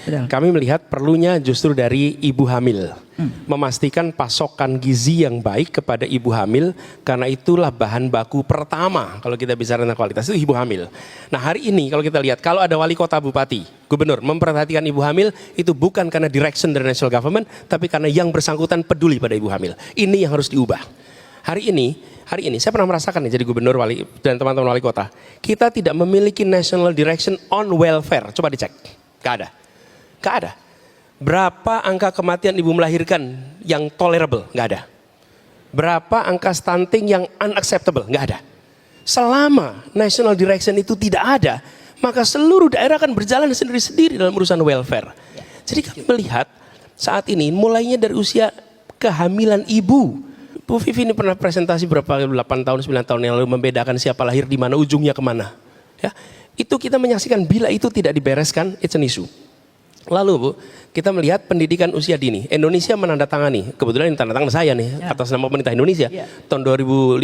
Kami melihat perlunya justru dari ibu hamil. Memastikan pasokan gizi yang baik kepada ibu hamil, karena itulah bahan baku pertama kalau kita bicara tentang kualitas itu ibu hamil. Nah hari ini kalau kita lihat, kalau ada wali kota, bupati, gubernur memperhatikan ibu hamil, itu bukan karena direction dari national government, tapi karena yang bersangkutan peduli pada ibu hamil. Ini yang harus diubah. Hari ini saya pernah merasakan nih jadi gubernur wali dan teman-teman wali kota, kita tidak memiliki national direction on welfare. Coba dicek, gak ada. Berapa angka kematian ibu melahirkan yang tolerable? Nggak ada. Berapa angka stunting yang unacceptable? Nggak ada. Selama national direction itu tidak ada, maka seluruh daerah akan berjalan sendiri-sendiri dalam urusan welfare. Jadi kami melihat saat ini mulainya dari usia kehamilan ibu. Bu Vivi ini pernah presentasi berapa 8 tahun, 9 tahun yang lalu membedakan siapa lahir di mana, ujungnya kemana. Ya, itu kita menyaksikan bila itu tidak dibereskan, it's an issue. Lalu Bu, kita melihat pendidikan usia dini. Indonesia menandatangani, kebetulan ini tanda tangan saya nih, atas nama pemerintah Indonesia, tahun 2015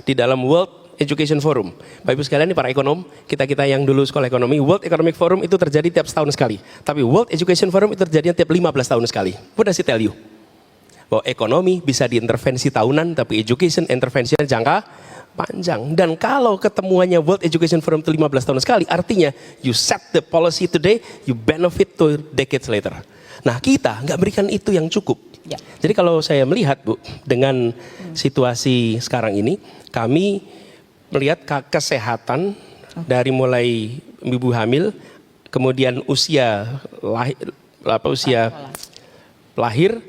di dalam World Education Forum. Bapak Ibu sekalian, ini para ekonom, kita yang dulu sekolah ekonomi, World Economic Forum itu terjadi tiap setahun sekali. Tapi World Education Forum itu terjadi tiap 15 tahun sekali. What does it tell you? Bahwa ekonomi bisa diintervensi tahunan, tapi education intervensinya jangka panjang. Dan kalau ketemuannya World Education Forum itu 15 tahun sekali, artinya you set the policy today, you benefit to decades later. Nah kita nggak berikan itu yang cukup. Jadi kalau saya melihat Bu, dengan situasi sekarang ini, kami melihat kesehatan dari mulai ibu hamil, kemudian usia lahir,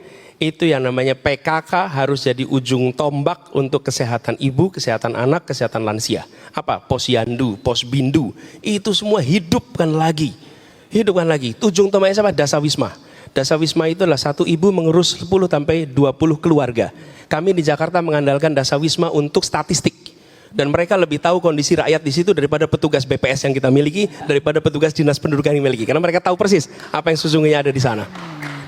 itu yang namanya PKK harus jadi ujung tombak untuk kesehatan ibu, kesehatan anak, kesehatan lansia. Apa? Posyandu, posbindu, itu semua hidupkan lagi. Ujung tombaknya siapa? Dasawisma. Dasawisma itu adalah satu ibu mengurus 10 sampai 20 keluarga. Kami di Jakarta mengandalkan Dasawisma untuk statistik. Dan mereka lebih tahu kondisi rakyat di situ daripada petugas BPS yang kita miliki, daripada petugas dinas pendudukan yang miliki. Karena mereka tahu persis apa yang sesungguhnya ada di sana.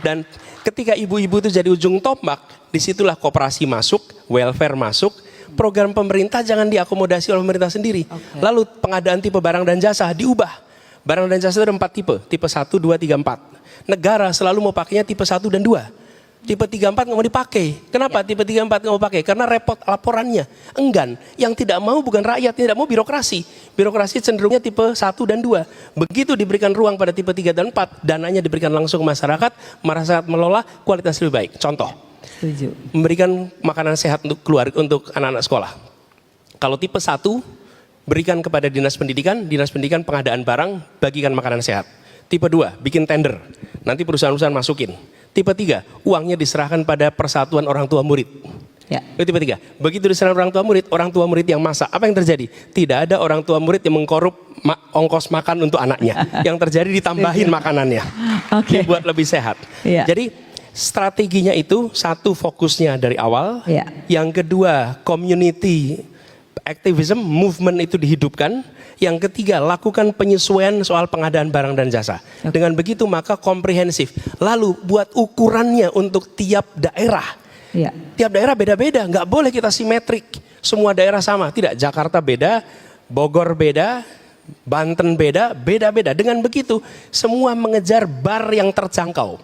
Dan ketika ibu-ibu itu jadi ujung tombak, disitulah koperasi masuk, welfare masuk, program pemerintah jangan diakomodasi oleh pemerintah sendiri. Lalu pengadaan tipe barang dan jasa diubah. Barang dan jasa itu ada 4 tipe 1, 2, 3, 4. Negara selalu mau pakainya tipe 1 dan 2. Tipe 3, 4 nggak mau dipakai. Kenapa tipe 3, 4 nggak mau pakai? Karena repot laporannya, enggan. Yang tidak mau bukan rakyat, tidak mau birokrasi. Birokrasi cenderungnya tipe 1 dan 2. Begitu diberikan ruang pada tipe 3 dan 4, dananya diberikan langsung ke masyarakat melola, kualitas lebih baik. Contoh, memberikan makanan sehat untuk keluarga, untuk anak-anak sekolah. Kalau tipe 1, berikan kepada dinas pendidikan pengadaan barang, bagikan makanan sehat. Tipe 2, bikin tender, nanti perusahaan-perusahaan masukin. Tipe 3, uangnya diserahkan pada persatuan orang tua murid. Itu tipe 3. Begitu diserahkan orang tua murid yang masak, apa yang terjadi? Tidak ada orang tua murid yang mengkorup ongkos makan untuk anaknya. Yang terjadi ditambahin makanannya, dibuat lebih sehat. Jadi strateginya itu, satu fokusnya dari awal, yang kedua community activism, movement itu dihidupkan. Yang ketiga, lakukan penyesuaian soal pengadaan barang dan jasa. Dengan begitu maka komprehensif. Lalu buat ukurannya untuk tiap daerah. Tiap daerah beda-beda, nggak boleh kita simetrik. Semua daerah sama, tidak. Jakarta beda, Bogor beda, Banten beda. Dengan begitu semua mengejar bar yang terjangkau.